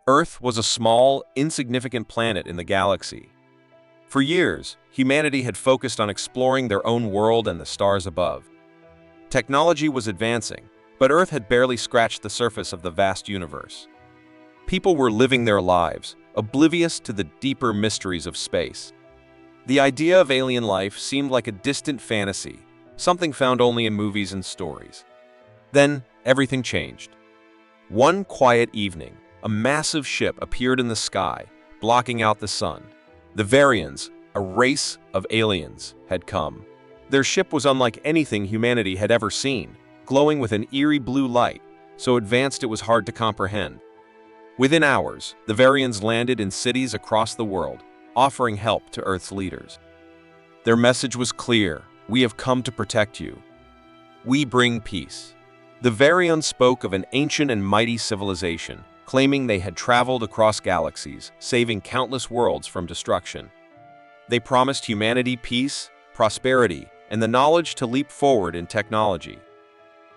Earth was a small, insignificant planet in the galaxy. For years, humanity had focused on exploring their own world and the stars above. Technology was advancing, but Earth had barely scratched the surface of the vast universe. People were living their lives, oblivious to the deeper mysteries of space. The idea of alien life seemed like a distant fantasy, something found only in movies and stories. Then, everything changed. One quiet evening, a massive ship appeared in the sky, blocking out the sun. The Varians, a race of aliens, had come. Their ship was unlike anything humanity had ever seen, glowing with an eerie blue light, so advanced it was hard to comprehend. Within hours, the Varians landed in cities across the world, offering help to Earth's leaders. Their message was clear: we have come to protect you. We bring peace. The Varians spoke of an ancient and mighty civilization, claiming they had traveled across galaxies, saving countless worlds from destruction. They promised humanity peace, prosperity, and the knowledge to leap forward in technology.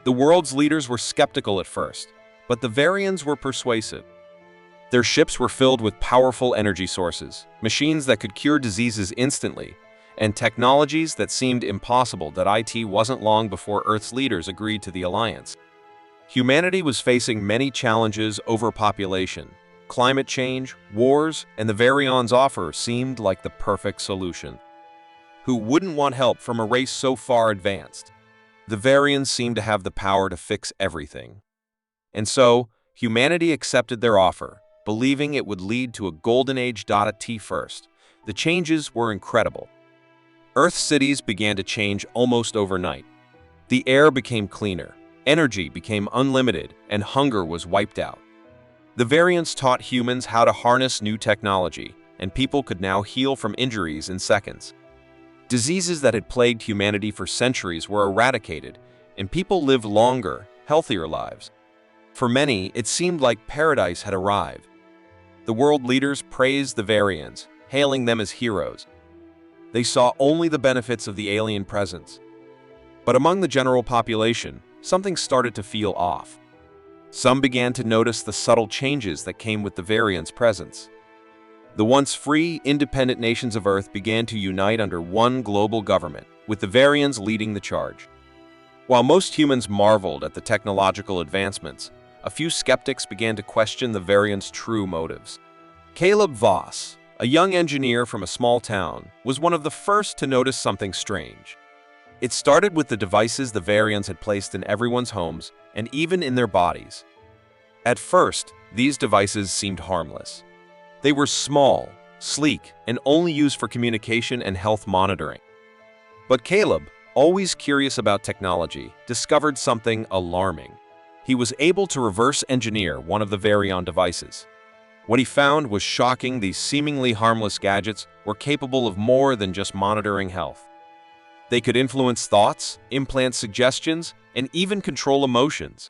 The world's leaders were skeptical at first, but the Varians were persuasive. Their ships were filled with powerful energy sources, machines that could cure diseases instantly, and technologies that seemed impossible. It wasn't long before Earth's leaders agreed to the alliance. Humanity was facing many challenges: overpopulation, climate change, wars, and the Varians' offer seemed like the perfect solution. Who wouldn't want help from a race so far advanced? The Varians seemed to have the power to fix everything. And so, humanity accepted their offer, believing it would lead to a golden age. At first, the changes were incredible. Earth's cities began to change almost overnight. The air became cleaner, energy became unlimited, and hunger was wiped out. The Variants taught humans how to harness new technology, and people could now heal from injuries in seconds. Diseases that had plagued humanity for centuries were eradicated, and people lived longer, healthier lives. For many, it seemed like paradise had arrived. The world leaders praised the Varians, hailing them as heroes. They saw only the benefits of the alien presence. But among the general population, something started to feel off. Some began to notice the subtle changes that came with the Varians' presence. The once free, independent nations of Earth began to unite under one global government, with the Varians leading the charge. While most humans marveled at the technological advancements, a few skeptics began to question the Varians' true motives. Caleb Voss, a young engineer from a small town, was one of the first to notice something strange. It started with the devices the Varians had placed in everyone's homes and even in their bodies. At first, these devices seemed harmless. They were small, sleek, and only used for communication and health monitoring. But Caleb, always curious about technology, discovered something alarming. He was able to reverse engineer one of the Varian devices. What he found was shocking: these seemingly harmless gadgets were capable of more than just monitoring health. They could influence thoughts, implant suggestions, and even control emotions.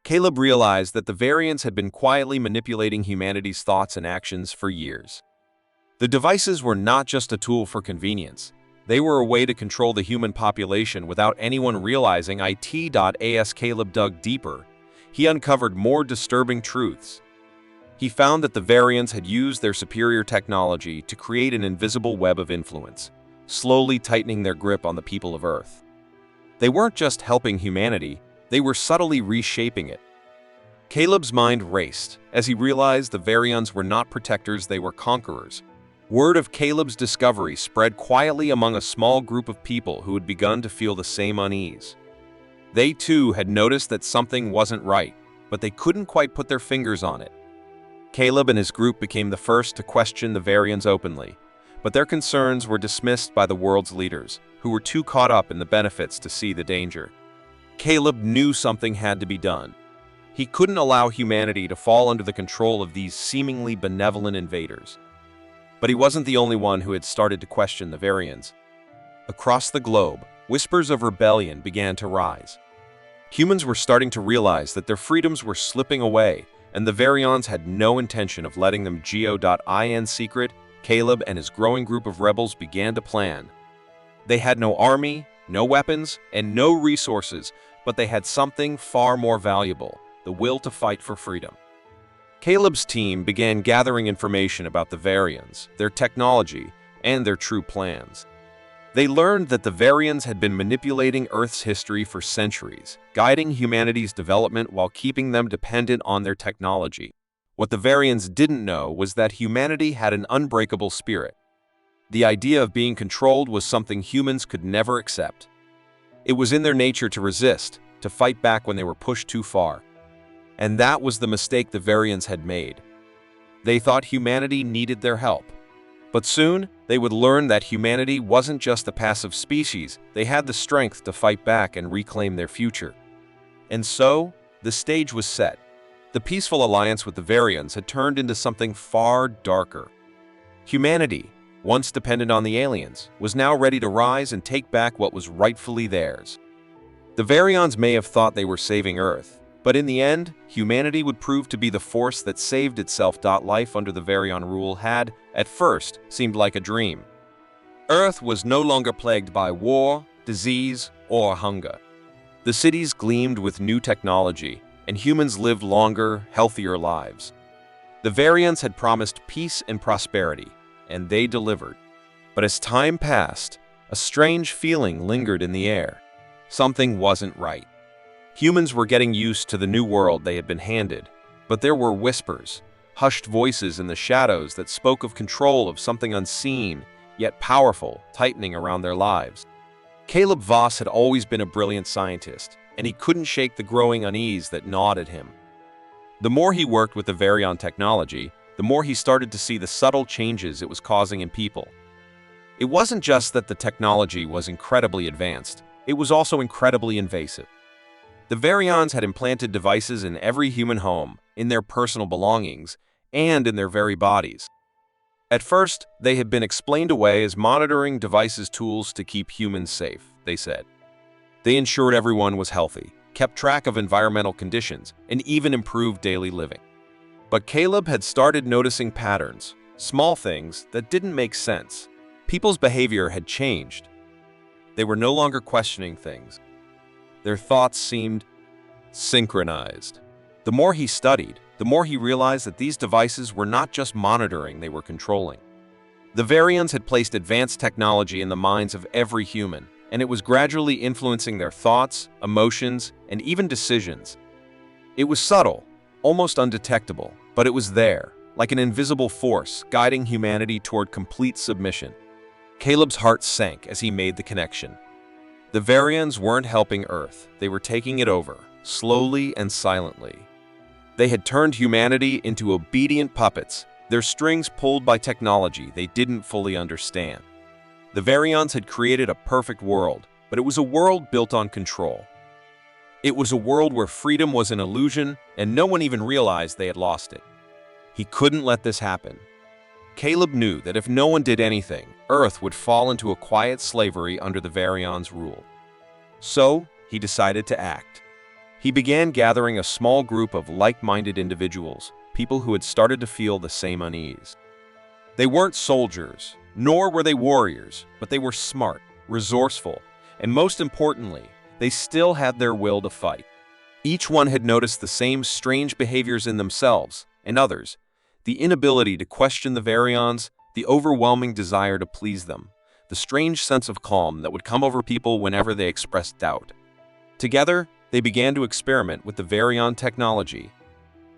Caleb realized that the Varians had been quietly manipulating humanity's thoughts and actions for years. The devices were not just a tool for convenience. They were a way to control the human population without anyone realizing it. As Caleb dug deeper, he uncovered more disturbing truths. He found that the Varians had used their superior technology to create an invisible web of influence, slowly tightening their grip on the people of Earth. They weren't just helping humanity, they were subtly reshaping it. Caleb's mind raced as he realized the Varians were not protectors, they were conquerors. Word of Caleb's discovery spread quietly among a small group of people who had begun to feel the same unease. They too had noticed that something wasn't right, but they couldn't quite put their fingers on it. Caleb and his group became the first to question the Varians openly, but their concerns were dismissed by the world's leaders, who were too caught up in the benefits to see the danger. Caleb knew something had to be done. He couldn't allow humanity to fall under the control of these seemingly benevolent invaders. But he wasn't the only one who had started to question the Varians. Across the globe, whispers of rebellion began to rise. Humans were starting to realize that their freedoms were slipping away, and the Varians had no intention of letting them go. In secret, Caleb and his growing group of rebels began to plan. They had no army, no weapons, and no resources, but they had something far more valuable: the will to fight for freedom. Caleb's team began gathering information about the Varians, their technology, and their true plans. They learned that the Varians had been manipulating Earth's history for centuries, guiding humanity's development while keeping them dependent on their technology. What the Varians didn't know was that humanity had an unbreakable spirit. The idea of being controlled was something humans could never accept. It was in their nature to resist, to fight back when they were pushed too far. And that was the mistake the Varians had made. They thought humanity needed their help. But soon, they would learn that humanity wasn't just a passive species, they had the strength to fight back and reclaim their future. And so, the stage was set. The peaceful alliance with the Varians had turned into something far darker. Humanity, once dependent on the aliens, was now ready to rise and take back what was rightfully theirs. The Varians may have thought they were saving Earth, but in the end, humanity would prove to be the force that saved itself. Life under the Varian rule had, at first, seemed like a dream. Earth was no longer plagued by war, disease, or hunger. The cities gleamed with new technology, and humans lived longer, healthier lives. The Varians had promised peace and prosperity, and they delivered. But as time passed, a strange feeling lingered in the air. Something wasn't right. Humans were getting used to the new world they had been handed, but there were whispers, hushed voices in the shadows that spoke of control of something unseen, yet powerful, tightening around their lives. Caleb Voss had always been a brilliant scientist, and he couldn't shake the growing unease that gnawed at him. The more he worked with the Varian technology, the more he started to see the subtle changes it was causing in people. It wasn't just that the technology was incredibly advanced, it was also incredibly invasive. The Varians had implanted devices in every human home, in their personal belongings, and in their very bodies. At first, they had been explained away as monitoring devices tools to keep humans safe, they said. They ensured everyone was healthy, kept track of environmental conditions, and even improved daily living. But Caleb had started noticing patterns, small things that didn't make sense. People's behavior had changed. They were no longer questioning things. Their thoughts seemed synchronized. The more he studied, the more he realized that these devices were not just monitoring, they were controlling. The Varians had placed advanced technology in the minds of every human, and it was gradually influencing their thoughts, emotions, and even decisions. It was subtle, almost undetectable, but it was there, like an invisible force guiding humanity toward complete submission. Caleb's heart sank as he made the connection. The Varians weren't helping Earth, they were taking it over, slowly and silently. They had turned humanity into obedient puppets, their strings pulled by technology they didn't fully understand. The Varians had created a perfect world, but it was a world built on control. It was a world where freedom was an illusion, and no one even realized they had lost it. He couldn't let this happen. Caleb knew that if no one did anything, Earth would fall into a quiet slavery under the Varians' rule. So, he decided to act. He began gathering a small group of like-minded individuals, people who had started to feel the same unease. They weren't soldiers, nor were they warriors, but they were smart, resourceful, and most importantly, they still had their will to fight. Each one had noticed the same strange behaviors in themselves and others, the inability to question the Varians, the overwhelming desire to please them, the strange sense of calm that would come over people whenever they expressed doubt. Together, they began to experiment with the Varian technology.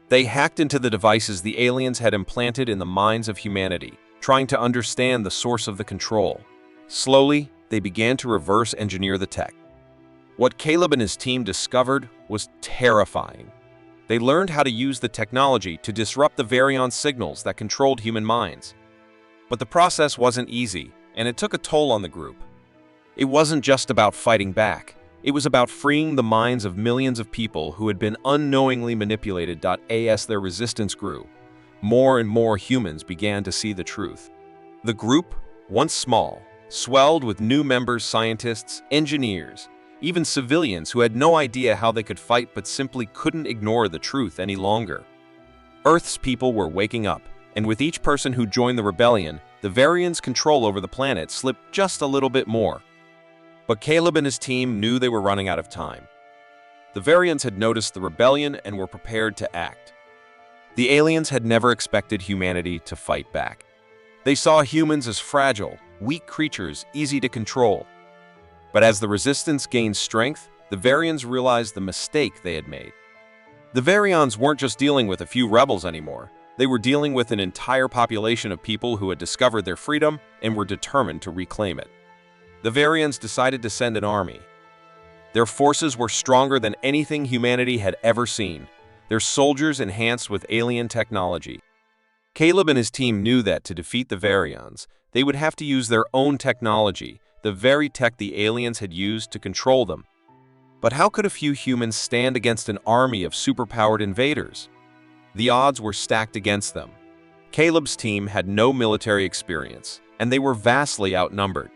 They hacked into the devices the aliens had implanted in the minds of humanity, trying to understand the source of the control. Slowly, they began to reverse engineer the tech. What Caleb and his team discovered was terrifying. They learned how to use the technology to disrupt the Varian signals that controlled human minds. But the process wasn't easy, and it took a toll on the group. It wasn't just about fighting back. It was about freeing the minds of millions of people who had been unknowingly manipulated. As their resistance grew, more and more humans began to see the truth. The group, once small, swelled with new members, scientists, engineers, even civilians who had no idea how they could fight but simply couldn't ignore the truth any longer. Earth's people were waking up, and with each person who joined the rebellion, the Varians' control over the planet slipped just a little bit more. But Caleb and his team knew they were running out of time. The Varians had noticed the rebellion and were prepared to act. The aliens had never expected humanity to fight back. They saw humans as fragile, weak creatures, easy to control. But as the resistance gained strength, the Varians realized the mistake they had made. The Varians weren't just dealing with a few rebels anymore. They were dealing with an entire population of people who had discovered their freedom and were determined to reclaim it. The Varians decided to send an army. Their forces were stronger than anything humanity had ever seen, their soldiers enhanced with alien technology. Caleb and his team knew that to defeat the Varians, they would have to use their own technology, the very tech the aliens had used to control them. But how could a few humans stand against an army of superpowered invaders? The odds were stacked against them. Caleb's team had no military experience, and they were vastly outnumbered.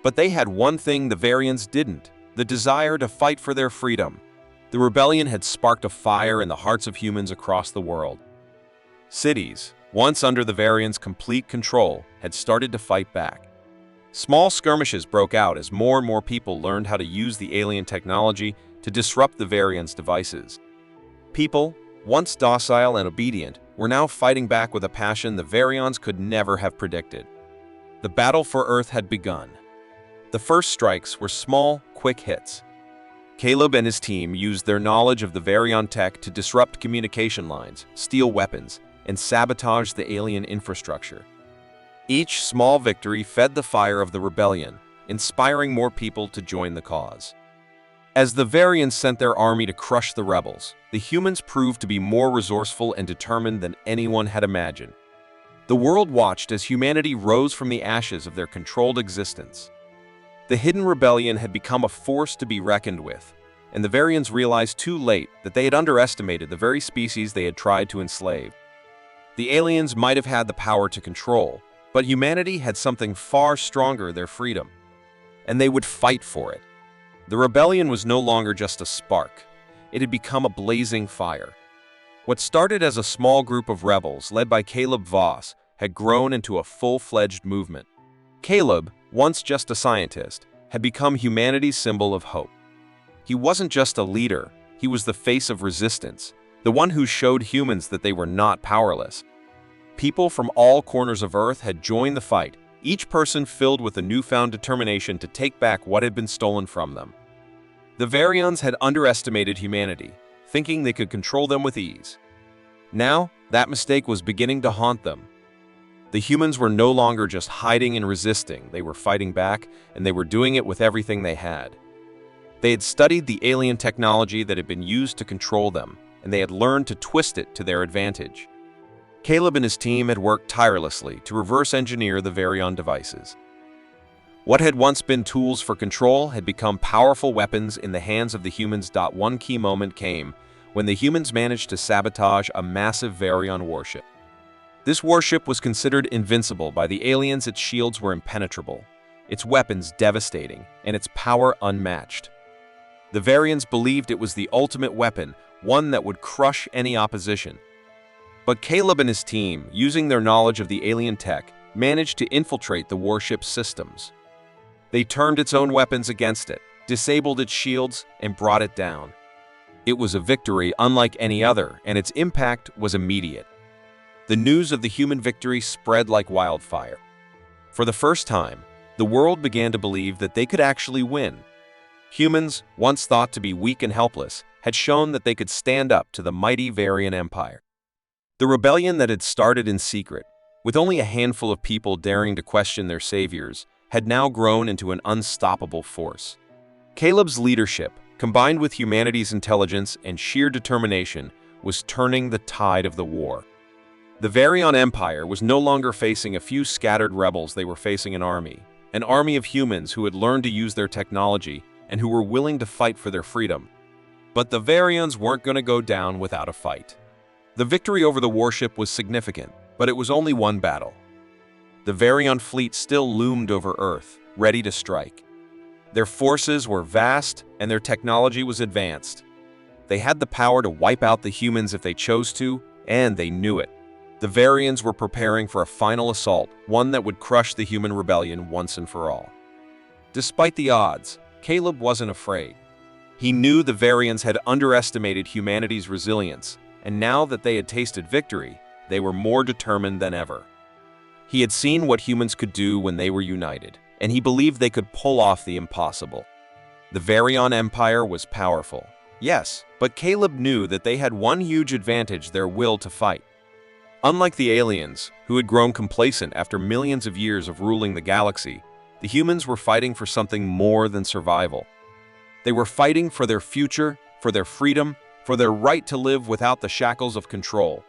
But they had one thing the Varians didn't: the desire to fight for their freedom. The rebellion had sparked a fire in the hearts of humans across the world. Cities, once under the Varians' complete control, had started to fight back. Small skirmishes broke out as more and more people learned how to use the alien technology to disrupt the Varians' devices. People, once docile and obedient, were now fighting back with a passion the Varians could never have predicted. The battle for Earth had begun. The first strikes were small, quick hits. Caleb and his team used their knowledge of the Varian tech to disrupt communication lines, steal weapons, and sabotage the alien infrastructure. Each small victory fed the fire of the rebellion, inspiring more people to join the cause. As the Varians sent their army to crush the rebels, the humans proved to be more resourceful and determined than anyone had imagined. The world watched as humanity rose from the ashes of their controlled existence. The hidden rebellion had become a force to be reckoned with, and the Varians realized too late that they had underestimated the very species they had tried to enslave. The aliens might have had the power to control, but humanity had something far stronger: their freedom. And they would fight for it. The rebellion was no longer just a spark. It had become a blazing fire. What started as a small group of rebels led by Caleb Voss had grown into a full-fledged movement. Caleb, once just a scientist, had become humanity's symbol of hope. He wasn't just a leader, he was the face of resistance, the one who showed humans that they were not powerless. People from all corners of Earth had joined the fight, each person filled with a newfound determination to take back what had been stolen from them. The Varians had underestimated humanity, thinking they could control them with ease. Now, that mistake was beginning to haunt them. The humans were no longer just hiding and resisting, they were fighting back, and they were doing it with everything they had. They had studied the alien technology that had been used to control them, and they had learned to twist it to their advantage. Caleb and his team had worked tirelessly to reverse engineer the Varian devices. What had once been tools for control had become powerful weapons in the hands of the humans. One key moment came when the humans managed to sabotage a massive Varian warship. This warship was considered invincible by the aliens. Its shields were impenetrable, its weapons devastating, and its power unmatched. The Varians believed it was the ultimate weapon, one that would crush any opposition. But Caleb and his team, using their knowledge of the alien tech, managed to infiltrate the warship's systems. They turned its own weapons against it, disabled its shields, and brought it down. It was a victory unlike any other, and its impact was immediate. The news of the human victory spread like wildfire. For the first time, the world began to believe that they could actually win. Humans, once thought to be weak and helpless, had shown that they could stand up to the mighty Varian Empire. The rebellion that had started in secret, with only a handful of people daring to question their saviors, had now grown into an unstoppable force. Caleb's leadership, combined with humanity's intelligence and sheer determination, was turning the tide of the war. The Varian Empire was no longer facing a few scattered rebels, they were facing an army of humans who had learned to use their technology and who were willing to fight for their freedom. But the Varians weren't going to go down without a fight. The victory over the warship was significant, but it was only one battle. The Varian fleet still loomed over Earth, ready to strike. Their forces were vast, and their technology was advanced. They had the power to wipe out the humans if they chose to, and they knew it. The Varians were preparing for a final assault, one that would crush the human rebellion once and for all. Despite the odds, Caleb wasn't afraid. He knew the Varians had underestimated humanity's resilience, and now that they had tasted victory, they were more determined than ever. He had seen what humans could do when they were united, and he believed they could pull off the impossible. The Varian Empire was powerful, yes, but Caleb knew that they had one huge advantage: their will to fight. Unlike the aliens, who had grown complacent after millions of years of ruling the galaxy, the humans were fighting for something more than survival. They were fighting for their future, for their freedom, for their right to live without the shackles of control.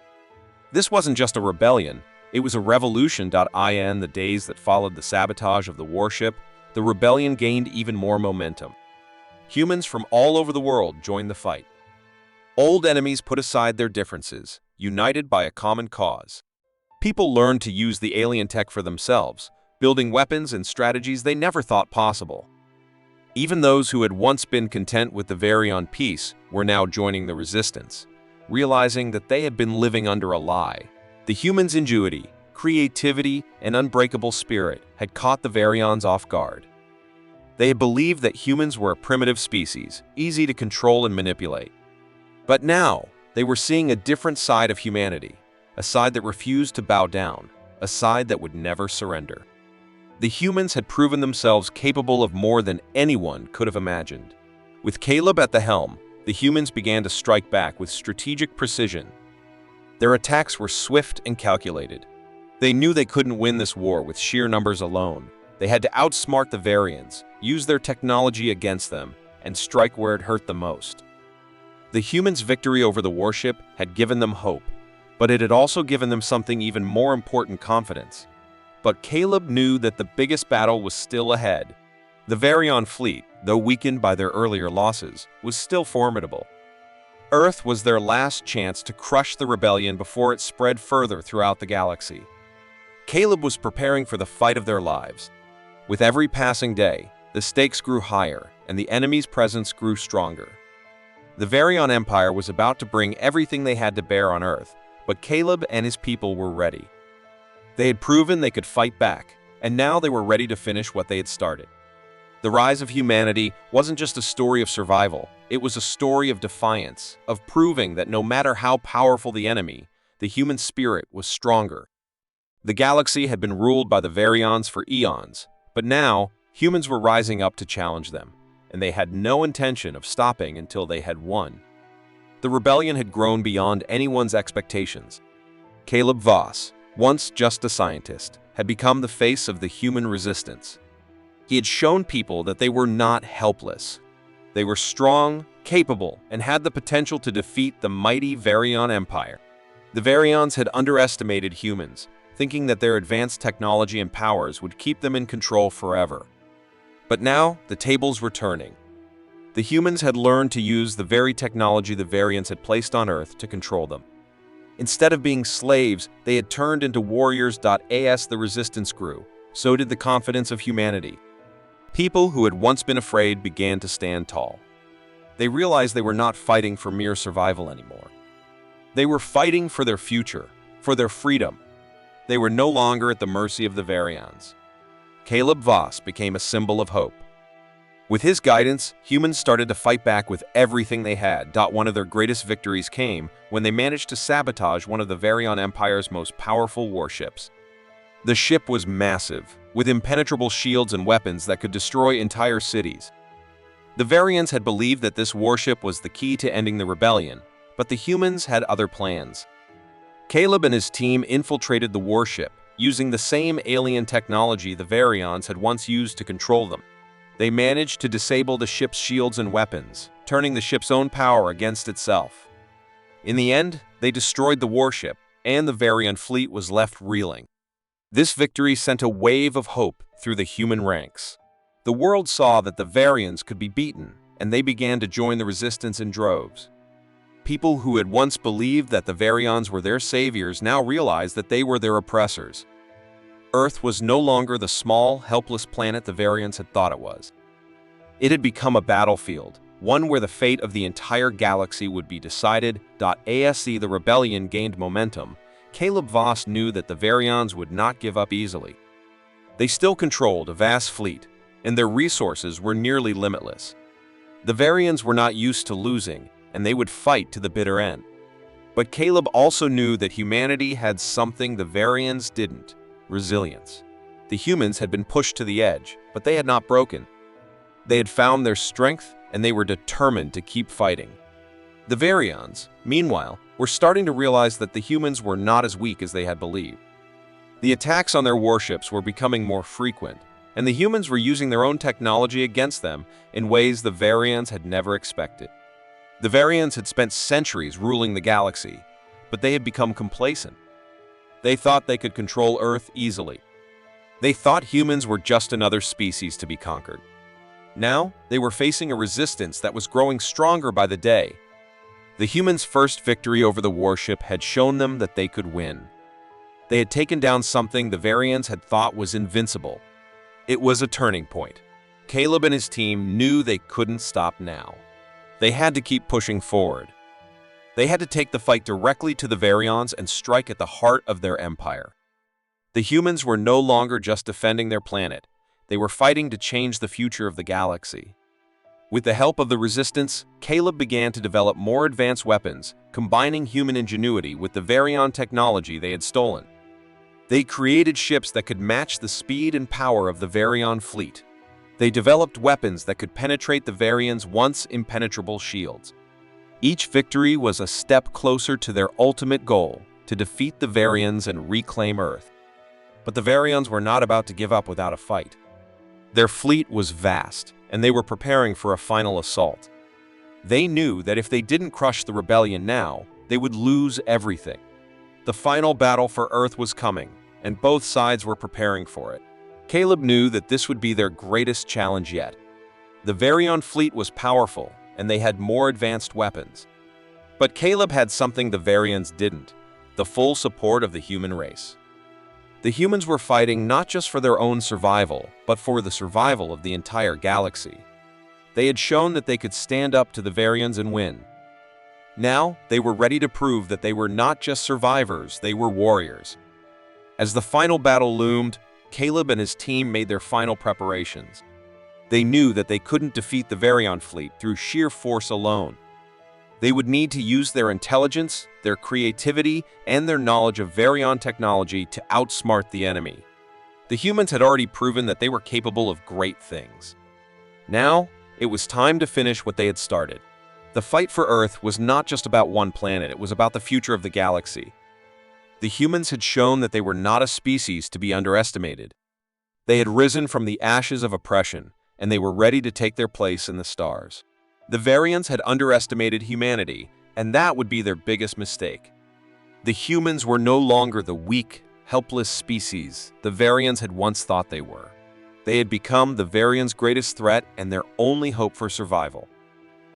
This wasn't just a rebellion, it was a revolution. In the days that followed the sabotage of the warship, the rebellion gained even more momentum. Humans from all over the world joined the fight. Old enemies put aside their differences, united by a common cause. People learned to use the alien tech for themselves, building weapons and strategies they never thought possible. Even those who had once been content with the Varian peace were now joining the resistance, realizing that they had been living under a lie. The humans' ingenuity, creativity, and unbreakable spirit had caught the Varians off guard. They had believed that humans were a primitive species, easy to control and manipulate. But now, they were seeing a different side of humanity, a side that refused to bow down, a side that would never surrender. The humans had proven themselves capable of more than anyone could have imagined. With Caleb at the helm, the humans began to strike back with strategic precision. Their attacks were swift and calculated. They knew they couldn't win this war with sheer numbers alone. They had to outsmart the Varians, use their technology against them, and strike where it hurt the most. The humans' victory over the warship had given them hope, but it had also given them something even more important: confidence. But Caleb knew that the biggest battle was still ahead. The Varian fleet, though weakened by their earlier losses, was still formidable. Earth was their last chance to crush the rebellion before it spread further throughout the galaxy. Caleb was preparing for the fight of their lives. With every passing day, the stakes grew higher, and the enemy's presence grew stronger. The Varian Empire was about to bring everything they had to bear on Earth, but Caleb and his people were ready. They had proven they could fight back, and now they were ready to finish what they had started. The rise of humanity wasn't just a story of survival, it was a story of defiance, of proving that no matter how powerful the enemy, the human spirit was stronger. The galaxy had been ruled by the Varians for eons, but now humans were rising up to challenge them, and they had no intention of stopping until they had won. The rebellion had grown beyond anyone's expectations. Caleb Voss, once just a scientist, had become the face of the human resistance. He had shown people that they were not helpless. They were strong, capable, and had the potential to defeat the mighty Varian Empire. The Varians had underestimated humans, thinking that their advanced technology and powers would keep them in control forever. But now, the tables were turning. The humans had learned to use the very technology the Varians had placed on Earth to control them. Instead of being slaves, they had turned into warriors. As the resistance grew, so did the confidence of humanity. People who had once been afraid began to stand tall. They realized they were not fighting for mere survival anymore. They were fighting for their future, for their freedom. They were no longer at the mercy of the Varians. Caleb Voss became a symbol of hope. With his guidance, humans started to fight back with everything they had. One of their greatest victories came when they managed to sabotage one of the Varian Empire's most powerful warships. The ship was massive, with impenetrable shields and weapons that could destroy entire cities. The Varians had believed that this warship was the key to ending the rebellion, but the humans had other plans. Caleb and his team infiltrated the warship, using the same alien technology the Varians had once used to control them. They managed to disable the ship's shields and weapons, turning the ship's own power against itself. In the end, they destroyed the warship, and the Varian fleet was left reeling. This victory sent a wave of hope through the human ranks. The world saw that the Varians could be beaten, and they began to join the resistance in droves. People who had once believed that the Varians were their saviors now realized that they were their oppressors. Earth was no longer the small, helpless planet the Varians had thought it was. It had become a battlefield, one where the fate of the entire galaxy would be decided. As the rebellion gained momentum, Caleb Voss knew that the Varians would not give up easily. They still controlled a vast fleet, and their resources were nearly limitless. The Varians were not used to losing, and they would fight to the bitter end. But Caleb also knew that humanity had something the Varians didn't: resilience. The humans had been pushed to the edge, but they had not broken. They had found their strength, and they were determined to keep fighting. The Varians, meanwhile, were starting to realize that the humans were not as weak as they had believed. The attacks on their warships were becoming more frequent, and the humans were using their own technology against them in ways the Varians had never expected. The Varians had spent centuries ruling the galaxy, but they had become complacent. They thought they could control Earth easily. They thought humans were just another species to be conquered. Now, they were facing a resistance that was growing stronger by the day. The humans' first victory over the warship had shown them that they could win. They had taken down something the Varians had thought was invincible. It was a turning point. Caleb and his team knew they couldn't stop now. They had to keep pushing forward. They had to take the fight directly to the Varians and strike at the heart of their empire. The humans were no longer just defending their planet. They were fighting to change the future of the galaxy. With the help of the resistance, Caleb began to develop more advanced weapons, combining human ingenuity with the Varian technology they had stolen. They created ships that could match the speed and power of the Varian fleet. They developed weapons that could penetrate the Varians' once impenetrable shields. Each victory was a step closer to their ultimate goal, to defeat the Varians and reclaim Earth. But the Varians were not about to give up without a fight. Their fleet was vast, and they were preparing for a final assault. They knew that if they didn't crush the rebellion now, they would lose everything. The final battle for Earth was coming, and both sides were preparing for it. Caleb knew that this would be their greatest challenge yet. The Varian fleet was powerful, and they had more advanced weapons. But Caleb had something the Varians didn't: the full support of the human race. The humans were fighting not just for their own survival, but for the survival of the entire galaxy. They had shown that they could stand up to the Varians and win. Now, they were ready to prove that they were not just survivors, they were warriors. As the final battle loomed, Caleb and his team made their final preparations. They knew that they couldn't defeat the Varian fleet through sheer force alone. They would need to use their intelligence, their creativity, and their knowledge of Varian technology to outsmart the enemy. The humans had already proven that they were capable of great things. Now, it was time to finish what they had started. The fight for Earth was not just about one planet, it was about the future of the galaxy. The humans had shown that they were not a species to be underestimated. They had risen from the ashes of oppression, and they were ready to take their place in the stars. The Varians had underestimated humanity, and that would be their biggest mistake. The humans were no longer the weak, helpless species the Varians had once thought they were. They had become the Varians' greatest threat and their only hope for survival.